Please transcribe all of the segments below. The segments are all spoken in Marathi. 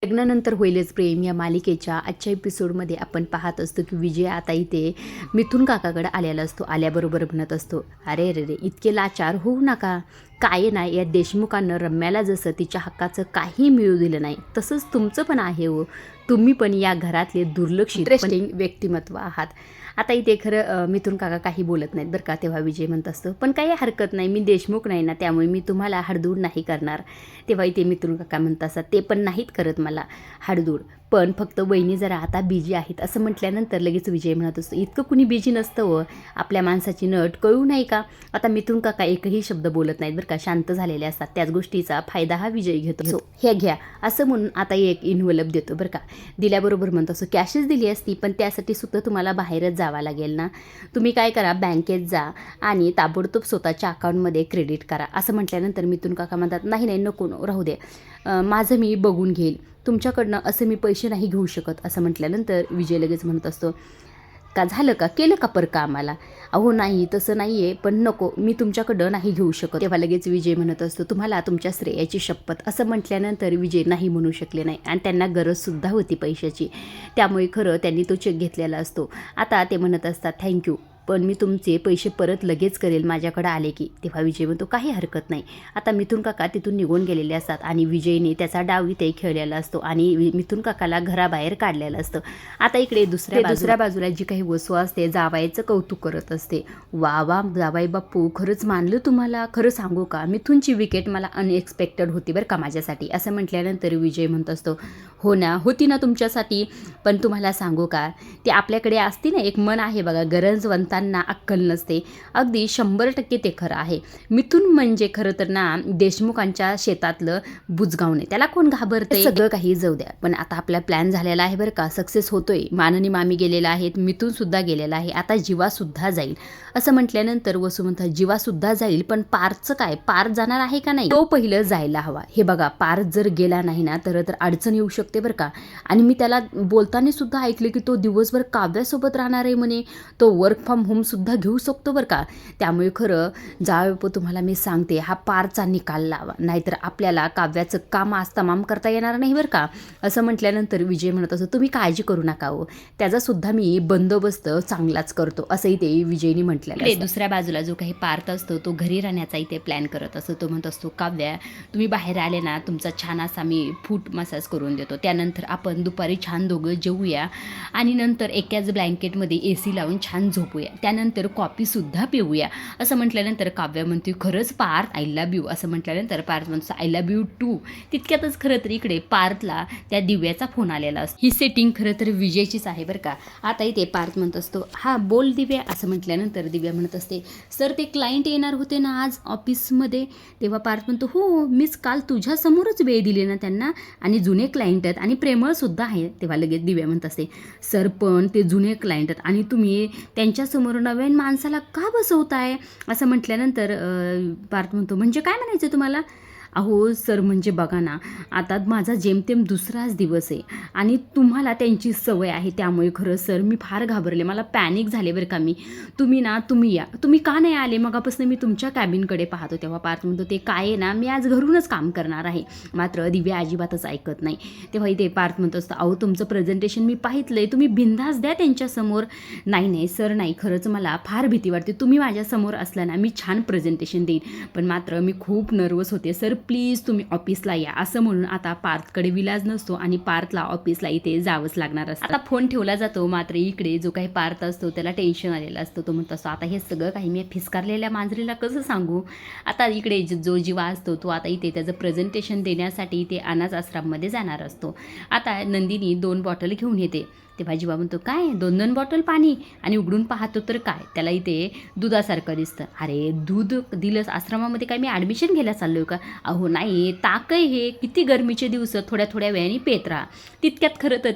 लग्नानंतर होईलच प्रेम या मालिकेच्या आजच्या एपिसोडमध्ये आपण पाहत असतो की विजय आता इथे मिथुन काकाकडे आलेला असतो. आल्याबरोबर म्हणत असतो, अरे रे रे इतके लाचार होऊ नका. काय नाही, या देशमुखांना रम्याला जसं तिच्या हक्काचं काही मिळू दिलं नाही तसंच तुमचं पण आहे हो. तुम्ही पण या घरातले दुर्लक्षित व्यक्तिमत्व आहात. आता इथे खरं मिथुन काका काही बोलत नाहीत बरं का. तेव्हा विजय म्हणत असतो, पण काही हरकत नाही, मी देशमुख नाही ना, त्यामुळे मी तुम्हाला हाडदूड नाही करणार. तेव्हा इथे मिथुन काका म्हणत असतात, ते पण नाहीत करत मला हाडदूड, पण फक्त वहिनी जरा आता बिजी आहेत असं म्हटल्यानंतर लगेच विजय म्हणत असतो, इतकं कुणी बिजी नसतं व आपल्या माणसाची नट कळू नाही का. आता मिथुन काका एकही शब्द बोलत नाहीत बरं का, शांत झालेले असतात. त्याच गोष्टीचा फायदा हा विजय घेतो. हे घ्या असं म्हणून आता एक इन्व्हलप देतो बरं का. दिल्याबरोबर म्हणत असतो, कॅशच दिली असती पण त्यासाठी सुद्धा तुम्हाला बाहेरच जावं लागेल ना. तुम्ही काय करा, बँकेत जा आणि ताबडतोब स्वतःच्या अकाउंटमध्ये क्रेडिट करा. असं म्हटल्यानंतर मिथुन काका म्हणतात, नाही नाही नको राहू दे, माझं मी बघून घेईल, तुमच्याकडनं असं मी पैसे नाही घेऊ शकत. असं म्हटल्यानंतर विजय लगेच म्हणत असतो, का झालं का, केलं का पर का आम्हाला. अहो नाही तसं नाही आहे, पण नको, मी तुमच्याकडं नाही घेऊ शकत. तेव्हा लगेच विजय म्हणत असतो, तुम्हाला तुमच्या श्रेयाची शपथ. असं म्हटल्यानंतर विजय नाही म्हणू शकले नाही आणि त्यांना गरजसुद्धा होती पैशाची, त्यामुळे खरं त्यांनी तो चेक घेतलेला असतो. आता ते म्हणत असतात, थँक्यू, पण मी तुमचे पैसे परत लगेच करेल माझ्याकडे आले की. तेव्हा विजय म्हणतो, काही हरकत नाही. आता मिथुन काका तिथून निघून गेलेले असतात आणि विजयने त्याचा डाव इथे खेळलेला असतो आणि मिथुन काकाला घराबाहेर काढलेलं असतं. आता इकडे दुसऱ्या बाजूला जी काही वसू असते जावायचं कौतुक करत असते. वा वा जावाई बाप्पू, खरंच मानलं तुम्हाला. खरं सांगू का, मिथुनची विकेट मला अनएक्सपेक्टेड होती बरं का माझ्यासाठी. असं म्हटल्यानंतर विजय म्हणत असतो, हो ना होती ना तुमच्यासाठी, पण तुम्हाला सांगू का, ते आपल्याकडे असते ना एक मन आहे बघा, गरजवंतांना अक्कल नसते. अगदी 100% ते खरं आहे. मिथुन म्हणजे खरं तर ना देशमुखांच्या शेतातलं बुजगावणे, त्याला कोण घाबरते. सगळं काही जाऊ द्या, पण आता आपला प्लॅन झालेला आहे बरं का, सक्सेस होतोय. माननी मामी गेलेला आहेत, मिथुन सुद्धा गेलेला आहे, आता जीवा सुद्धा जाईल. असं म्हटल्यानंतर वसू म्हणतात, जीवा सुद्धा जाईल, पण पारचं काय, पार जाणार आहे का नाही, तो पहिलं जायला हवा. हे बघा, पार जर गेला नाही ना तर अडचण येऊ शकते बरं का. आणि मी त्याला बोलताना सुद्धा ऐकले की तो दिवसभर काव्यासोबत राहणार आहे म्हणे, तो वर्क फ्रॉम होम सुद्धा घेऊ शकतो बरं का. त्यामुळे खरं जावं तुम्हाला मी सांगते, हा पारचा निकाल लावा, नाहीतर आपल्याला काव्याचं काम आज तमाम करता येणार नाही बरं का. असं म्हटल्यानंतर विजय म्हणत असतो, तुम्ही काळजी करू नका हो, त्याचा सुद्धा मी बंदोबस्त चांगलाच करतो. असंही ते विजयनी म्हटलेलं आहे. दुसऱ्या बाजूला जो काही पार्थ असतो तो घरी राहण्याचा इथे प्लॅन करत असतो. तो म्हणत असतो, काव्या तुम्ही बाहेर आले ना, तुमचा छान असा मी फूट मसाज करून देतो, त्यानंतर आपण दुपारी छान दोघं जेवूया आणि नंतर एकाच ब्लँकेटमध्ये AC लावून छान झोपूया, त्यानंतर कॉफीसुद्धा पिऊया. असं म्हटल्यानंतर काव्य म्हणते, खरंच पार्थ आय लव्ह यू. असं म्हटल्यानंतर पार्थ म्हणतो, आय लव्ह यू टू. तितक्यातच खरं तर इकडे पार्थला त्या दिव्याचा फोन आलेला असतो. ही सेटिंग खरं तर विजयचीच आहे बरं का. आता इथे पार्थ म्हणत असतो, हा बोल दिव्या. असं म्हटल्यानंतर दिव्या म्हणत असते, सर ते क्लायंट येणार होते ना आज ऑफिसमध्ये. तेव्हा पार्थ म्हणतो, हो मीच काल तुझ्यासमोरच वेळ दिली ना त्यांना, आणि जुने क्लायंट आहेत आणि प्रेमळसुद्धा आहे. तेव्हा लगेच दिव्या म्हणत असते, सर पण ते जुने क्लायंट आहेत आणि तुम्ही त्यांच्यासमोर नवीन माणसाला का बसवताय. असं म्हटल्यानंतर पार्थ म्हणतो, म्हणजे काय म्हणायचं तुम्हाला. अहो सर, म्हणजे बघा ना, आता माझा जेमतेम दुसराच दिवस आहे आणि तुम्हाला त्यांची सवय आहे, त्यामुळे खरं सर मी फार घाबरले, मला पॅनिक झाले बरं का मी. तुम्ही या, तुम्ही का नाही आले, मगापासून मी तुमच्या कॅबिनकडे पाहतो. तेव्हा पार्थ म्हणतो, ते काय आहे ना, मी आज घरूनच काम करणार आहे. मात्र दिव्या अजिबातच ऐकत नाही. तेव्हा इथे पार्थ म्हणत असतं, अहो तुमचं प्रेझेंटेशन मी पाहितलंय, तुम्ही बिंदास द्या त्यांच्यासमोर. नाही सर नाही, खरंच मला फार भीती वाटते, तुम्ही माझ्यासमोर असला ना मी छान प्रेझेंटेशन देईन, पण मात्र मी खूप नर्वस होते सर, प्लीज तुम्ही ऑफिसला या. असं म्हणून आता पार्थकडे विलाज नसतो आणि पार्थला ऑफिसला इथे जावंच लागणार असतं. आता फोन ठेवला जातो. मात्र इकडे जो काही पार्थ असतो त्याला टेन्शन आलेलं असतं. तो म्हणत असतो, आता हे सगळं काही मी फिसकारलेल्या मांजरीला कसं सांगू. आता इकडे जो जीवा असतो तो आता इथे त्याचं प्रेझेंटेशन देण्यासाठी इथे अनाथ आश्रममध्ये जाणार असतो. आता नंदिनी 2 बॉटल घेऊन येते. तेव्हा जीवा म्हणतो, काय 2 बॉटल पाणी, आणि उघडून पाहतो तर काय, त्याला इथे दुधासारखं दिसतं. अरे दूध दिलंस आश्रमामध्ये, काय मी ॲडमिशन घ्यायला चाललो का. अहो नाही, ताक आहे हे, किती गरमीचे दिवस, थोड्या वेळाने पेत राहा. तितक्यात खरं तर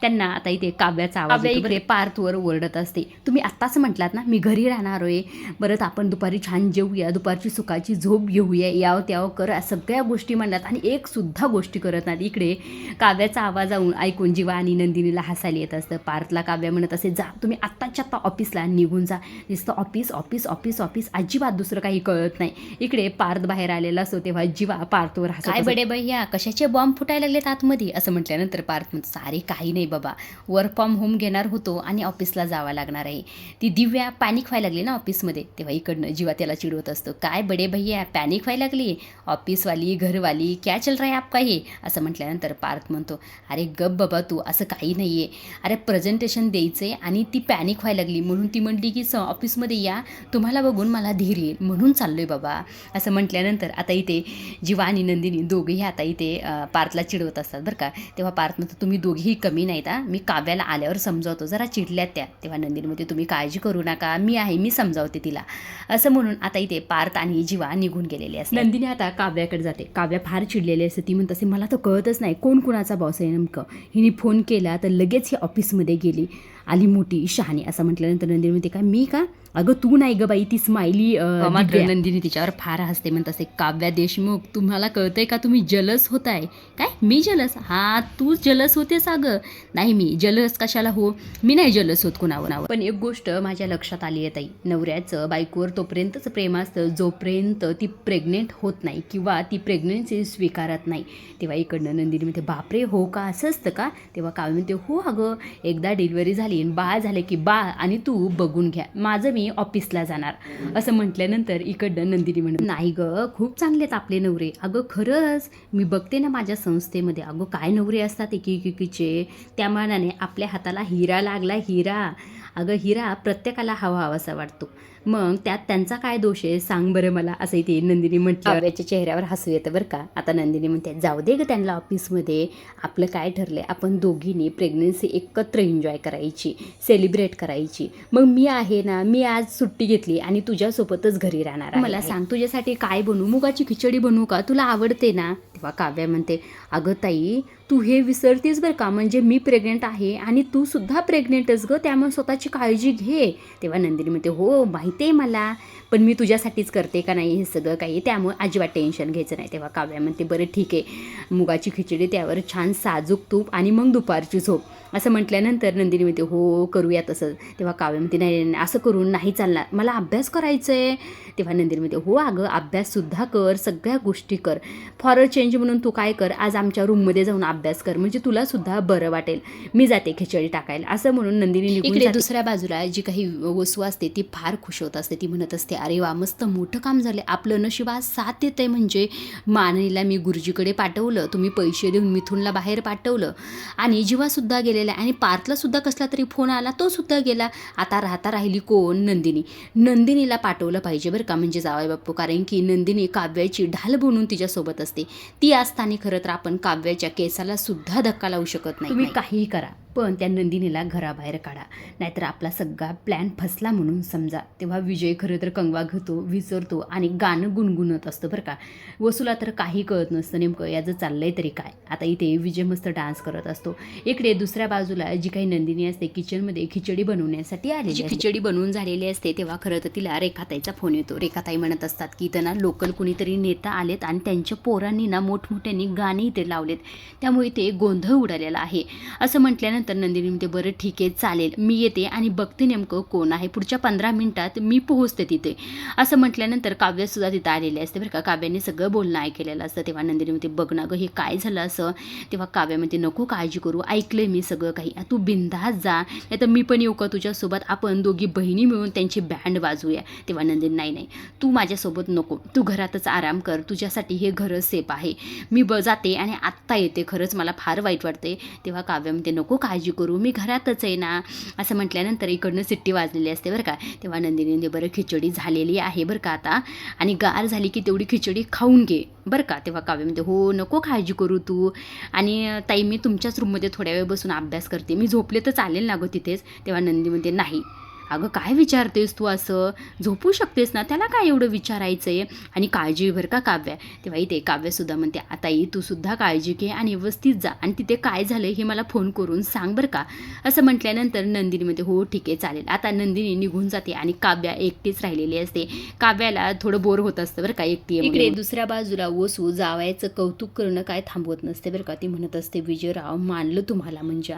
त्यांना आता इथे काव्याचा आवाज इकडे पार्थवर ओरडत असते, तुम्ही आत्ताच म्हटलात ना मी घरी राहणार आहे, बरं आपण दुपारी छान जेवूया, दुपारची सुखाची झोप घेऊया, याव त्याव कर, सगळ्या गोष्टी म्हणतात आणि एक सुद्धा गोष्टी करत नाहीत. इकडे काव्याचा आवाज ऐकून जीवा आणि नंदिनीला हसायला हसायला येत असतं. पार्थला काव्या म्हणत असे, जा तुम्ही आत्ताच्या आत्ता ऑफिसला निघून जा. नुसतं ऑफिस ऑफिस ऑफिस ऑफिस, अजिबात दुसरं काही कळत नाही. इकडे पार्थ बाहेर आलेला असतो तेव्हा जीवा पार्थवर हसत, काय बडे भैया कशाचे बॉम्ब फुटायला लागलेत आतमध्ये, असं म्हटल्यानंतर पार्थ म्हणतो, सारे काही नाही बाबा, वर्क फ्रॉम होम घेणार होतो आणि ऑफिसला जावं लागणार आहे. ती दिव्या पॅनिक व्हायला लागली ना ऑफिसमध्ये. तेव्हा इकडनं जीवा त्याला चिडवत असतो, काय बडे भैया पॅनिक व्हायला लागली, ऑफिसवाली घरवाली क्या चल रहा है आपका हे, असं म्हटल्यानंतर पार्थ म्हणतो, अरे गप बाबा तू, असं काही नाही आहे. अरे प्रेझेंटेशन द्यायचं आहे आणि ती पॅनिक व्हायला लागली म्हणून ती म्हणली की ऑफिसमध्ये या, तुम्हाला बघून मला धीर येईल म्हणून चाललो आहे बाबा, असं म्हटल्यानंतर आता इथे जीवा आणि नंदिनी दोघेही आता इथे पार्थला चिडवत असतात बरं का. तेव्हा पार्थ म्हणतो, तुम्ही दोघेही कमी नाहीत, मी काव्याला आल्यावर समजावतो, जरा चिडल्यात त्या. तेव्हा नंदिनी म्हणते, तुम्ही काळजी करू नका, मी आहे, मी समजावते तिला, असं म्हणून आता इथे पार्थ आणि जीवा निघून गेलेले असतात. नंदिनी आता काव्याकडे जाते. काव्या फार चिडलेली असते. ती म्हणत असे, मला तर कळतच नाही कोण कुणाचा बॉस आहे नेमकं. हिने फोन केला तर लगेच ही ऑफिसमध्ये गेली, आली मोठी शहाणी, असं म्हटल्यानंतर नंदिनी म्हणते, काय मी का, अगं तू नाही ग बाई, ती स्माइली. मात्र नंदिनी तिच्यावर फार हसते, म्हणत असे, काव्या देशमुख तुम्हाला कळतंय का, तुम्ही जलस होताय काय. मी जलस, हा तू जलस होतेस अगं. नाही मी जलस कशाला हो, मी नाही जलस होत कुणावर. पण एक गोष्ट माझ्या लक्षात आली आहे ताई, नवऱ्याचं बायकोवर तोपर्यंतच प्रेम असतं जोपर्यंत ती प्रेग्नेंट होत नाही किंवा ती प्रेग्नेन्सी स्वीकारत नाही. तेव्हा इकडनं नंदिनी म्हणते, बापरे हो का, असं असतं का. तेव्हा काव्य म्हणते, हो अगं, एकदा डिलिव्हरी झाली बाळ झाले की बाळ आणि तू बघून घ्या, माझं मी ऑफिसला जाणार, असं म्हटल्यानंतर इकडनं नंदिनी म्हणत, नाही ग खूप चांगलेत आपले नवरे, अगं खरंच मी बघते ना माझ्या संस्थेमध्ये, अगं काय नवरे असतात एकीचे, त्या मानाने आपल्या हाताला हिरा लागला, हिरा. अगं हिरा प्रत्येकाला हवासा वाटतो, मग त्यात त्यांचा काय दोष आहे सांग बरं मला, असं इथे नंदिनी म्हटलं. काव्याच्या चेहऱ्यावर हसू येतं बरं का. आता नंदिनी म्हणते, जाऊ दे ग त्यांना ऑफिसमध्ये, आपलं काय ठरलंय, आपण दोघींनी प्रेग्नन्सी एकत्र एन्जॉय करायची, सेलिब्रेट करायची. मग मी आहे ना, मी आज सुट्टी घेतली आणि तुझ्यासोबतच घरी राहणार. मला सांग तुझ्यासाठी काय बनवू, मुगाची खिचडी बनवू का, तुला आवडते ना. तेव्हा काव्या म्हणते, अगं ताई तू हे विसरतेस बरं का, म्हणजे मी प्रेग्नेंट आहे आणि तू सुद्धा प्रेग्नेंटच ग, त्यामुळे स्वतःची काळजी घे. तेव्हा नंदिनी म्हणते, हो माहिती आहे मला, पण मी तुझ्यासाठीच करते का नाही हे सगळं काही, त्यामुळे अजिबात टेन्शन घ्यायचं नाही. तेव्हा काव्या म्हणते, बरं ठीक आहे, मुगाची खिचडी, त्यावर छान साजूक तूप आणि मग दुपारची झोप, असं म्हटल्यानंतर नंदिनी म्हणते, हो करूया तसं. तेव्हा काव्य म्हणते, नाही असं करून नाही चालणार, मला अभ्यास करायचं आहे. तेव्हा नंदिनी म्हणते, हो अगं अभ्याससुद्धा कर, सगळ्या गोष्टी कर, फॉर अ चेंज म्हणून तू काय कर, आज आमच्या रूममध्ये जाऊन अभ्यास कर, म्हणजे तुला सुद्धा बरं वाटेल, मी जाते खिचडी टाकायला, असं म्हणून नंदिनी इकडे दुसऱ्या बाजूला जी काही वसू असते ती फार खुश होत असते. ती म्हणत असते, अरे वा मस्त मोठं काम झालं, आपलं नशीब आज साथ येत आहे, म्हणजे माननीला मी गुरुजीकडे पाठवलं, तुम्ही पैसे देऊन मिथुनला बाहेर पाठवलं आणि जीवासुद्धा गेलेला आणि पार्थलासुद्धा कसला तरी फोन आला, तो सुद्धा गेला, आता राहिली कोण, नंदिनी. नंदिनीला पाठवलं पाहिजे बरं का, म्हणजे जावई बापू, कारण की नंदिनी काव्याची ढाल बनून तिच्यासोबत असते. ती असताना खरं तर आपण काव्याच्या केसाला सुद्धा धक्का लावू शकत नाही. तुम्ही काहीही करा पण त्या नंदिनीला घराबाहेर काढा, नाहीतर आपला सगळा प्लॅन फसला म्हणून समजा. तेव्हा विजय खरं तर कंगवा घेतो, विसरतो आणि गाणं गुणगुणत असतं बरं का. वसूला तर काही कळत नसतं नेमकं याचं चाललंय तरी काय. आता इथे विजय मस्त डान्स करत असतो. इकडे दुसऱ्या बाजूला जी काही नंदिनी असते किचनमध्ये खिचडी बनवण्यासाठी आलेली, खिचडी बनवून झालेली असते. तेव्हा खरं तर तिला रेखाताईचा फोन येतो. रेखाताई म्हणत असतात की त्यांना लोकल कुणीतरी नेता आलेत आणि त्यांच्या पोरांनी ना मोठमोठ्यांनी गाणी इथे लावलेत, त्यामुळे ते गोंधळ उडालेला आहे, असं म्हटल्यानंतर नंदिनी म्हणते, बरं ठीक आहे चालेल, मी येते आणि बघते नेमकं कोण आहे, पुढच्या 15 मिनिटात मी पोहोचते तिथे, असं म्हटल्यानंतर काव्यसुद्धा तिथं आलेली असते बरं का. काव्याने सगळं बोलणं ऐकलेलं असतं. तेव्हा नंदिनी म्हणते, बघ ना गं हे काय झालं असं. तेव्हा काव्य म्हणते, नको काळजी करू, ऐकलंय मी सगळं काही, तू बिनधास्त जा, नाही तर मी पण येऊ का तुझ्यासोबत, आपण दोघी बहिणी मिळून त्यांची बँड वाजवूया. तेव्हा नंदिनी, नाही तू माझ्यासोबत नको, तू घरातच आराम कर, तुझ्यासाठी हे घर सेफ आहे, मी जाते आणि आत्ता येते, खरंच मला फार वाईट वाटते. तेव्हा काव्य म्हणते, नको काळजी करू, मी घरातच आहे ना, असं म्हटल्यानंतर इकडनं सिट्टी वाजलेली असते बरं का. तेव्हा नंदिनी, बरं खिचडी झालेली आहे बरं का आता, आणि गार झाली की तेवढी खिचडी खाऊन घे बरं का. तेव्हा काव्य म्हणते, हो नको काळजी करू तू, आणि ताई मी तुमच्याच रूममध्ये थोड्या वेळ बसून अभ्यास करते, मी झोपले तर चालेल ना गं तिथेच. तेव्हा नंदी म्हणते, नाही अगं काय विचारतेस तू असं, झोपू शकतेस ना, त्याला काय एवढं विचारायचं आहे, आणि काळजी भर का काव्या. तेव्हा इथे काव्यासुद्धा म्हणते, आताई तू सुद्धा काळजी घे आणि व्यवस्थित जा, आणि तिथे काय झालं हे मला फोन करून सांग बरं का. असं म्हटल्यानंतर नंदिनी म्हणते हो ठीक आहे चालेल. आता नंदिनी निघून जाते आणि काव्या एकटीच राहिलेली असते. काव्याला थोडं बोर होत असतं बरं का एकटी. इकडे दुसऱ्या बाजूला वसू जावायचं कौतुक करणं काय थांबवत नसते बरं का. ती म्हणत असते विजयराव मानलं तुम्हाला, म्हणजे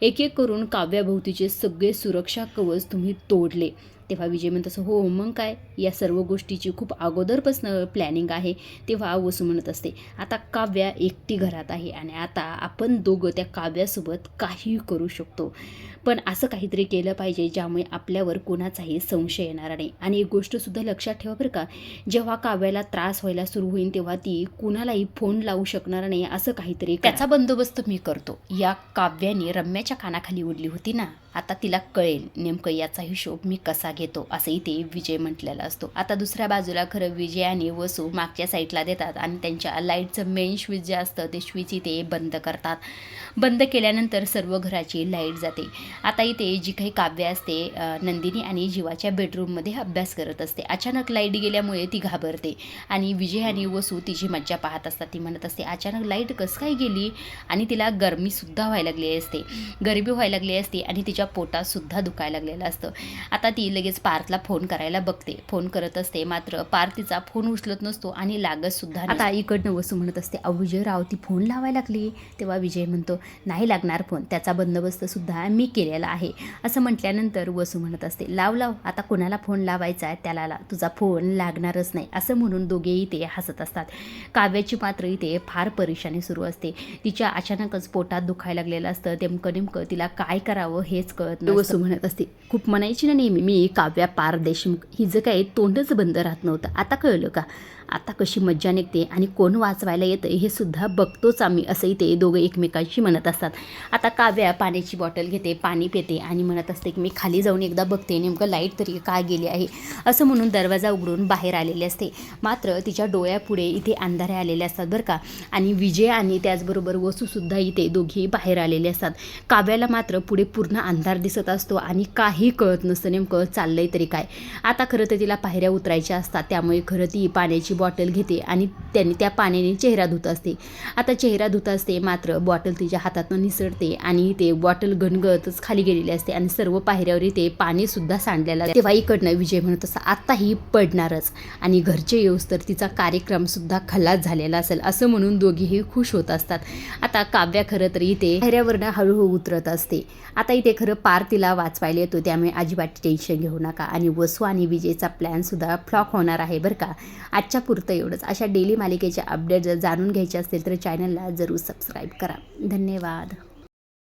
एक एक करून काव्याभोवतीचे सगळे सुरक्षा कवच तुम्ही तोडले. तेव्हा विजय म्हणत असं हो मग काय, या सर्व गोष्टीची खूप अगोदरपासून प्लॅनिंग आहे. तेव्हा वसू म्हणत असते आता काव्या एकटी घरात आहे आणि आता आपण दोघं त्या काव्यासोबत काहीही करू शकतो, पण असं काहीतरी केलं पाहिजे ज्यामुळे आपल्यावर कोणाचाही संशय येणार नाही. आणि एक गोष्टसुद्धा लक्षात ठेवा बरं का, जेव्हा काव्याला त्रास व्हायला सुरू होईल तेव्हा ती कुणालाही फोन लावू शकणार नाही, असं काहीतरी त्याचा बंदोबस्त मी करतो. या काव्याने रम्याच्या कानाखाली उडली होती ना, आता तिला कळेल नेमकं याचा हिशोब मी कसा घेतो, असंही ते विजय म्हटलेला असतो. आता दुसऱ्या बाजूला खरं विजय आणि वसू मागच्या साईडला देतात आणि त्यांच्या लाईटचं मेन स्विच जे असतं ते स्विच ते बंद करतात. बंद केल्यानंतर सर्व घराची लाईट जाते. आता इथे जी काही काव्य असते नंदिनी आणि जीवाच्या बेडरूममध्ये अभ्यास करत असते. अचानक लाईट गेल्यामुळे ती घाबरते आणि विजय आणि वसू तिची मज्जा पाहत असतात. ती म्हणत असते अचानक लाईट कसं काय गेली, आणि तिला गरमीसुद्धा व्हायला लागली असते, गरमी व्हायला लागली असते आणि तिच्या पोटातसुद्धा दुखायला लागलेलं असतं. आता ती लगेच पार्थला फोन करायला बघते, फोन करत असते, मात्र पार्थ तिचा फोन उचलत नसतो आणि लागतसुद्धा. आता इकडनं वसू म्हणत असते विजयराव ती फोन लावायला लागली. तेव्हा विजय म्हणतो नाही लागणार फोन, त्याचा बंदोबस्तसुद्धा मी केलेला आहे. असं म्हटल्यानंतर वसू म्हणत असते लाव आता कोणाला फोन लावायचा आहे त्याला तुझा फोन लागणारच नाही, असं म्हणून दोघेही इथे हसत असतात. काव्याची मात्र इथे फार परेशानी सुरू असते. तिच्या अचानकच पोटात दुखायला लागलेलं असतं. नेमकं तिला काय करावं हेच कळत नाही. वसू म्हणत असते खूप म्हणायची ना नेहमी मी काव्या पार देशमुख, हिचं काय तोंडच बंद राहत नव्हतं, आता कळलं का, आता कशी मज्जा निघते आणि कोण वाचवायला येतं हे सुद्धा बघतोच आम्ही, असंही ते दोघं एकमेकांशी म्हणत असतात. आता काव्या पाण्याची बॉटल घेते, पाणी पिते आणि म्हणत असते की मी खाली जाऊन एकदा बघते नेमकं लाईट तरी काय गेली आहे, असं म्हणून दरवाजा उघडून बाहेर आलेले असते. मात्र तिच्या डोळ्यापुढे इथे अंधारे आलेले असतात बरं का, आणि विजय आणि त्याचबरोबर वसूसुद्धा इथे दोघेही बाहेर आलेले असतात. काव्याला मात्र पुढे पूर्ण अंधार दिसत असतो आणि काही कळत नसतं नेमकं चाललंय तरी काय. आता खरं तर तिला पायऱ्या उतरायच्या असतात, त्यामुळे खरं ती पाण्याची बॉटल घेते आणि त्या पाण्याने चेहरा धुत असते. आता चेहरा धुत असते, मात्र बॉटल तिच्या हातातून निसरते आणि ते बॉटल गणगतच खाली गेलेली असते आणि सर्व पायऱ्यावर ते पाणीसुद्धा सांडलेलं. तेव्हा इकडनं विजय म्हणत असं आत्ताही पडणारच आणि घरचे येऊस तर तिचा कार्यक्रमसुद्धा खल्लास झालेला असेल, असं म्हणून दोघेही खुश होत असतात. आता काव्या खरं तर इथे पायऱ्यावरनं हळूहळू उतरत असते. आता इथे खरं पार तिला वाचवायला येतो, त्यामुळे अजिबात टेन्शन घेऊ नका. आणि वसू आणि विजयचा प्लॅनसुद्धा फ्लॉप होणार आहे बरं का. आजच्या पुरतं एवढंच. अशा डेली मालिकेच्या अपडेट जर जाणून घ्यायचे असतील तर चॅनलला जरूर सबस्क्राईब करा. धन्यवाद.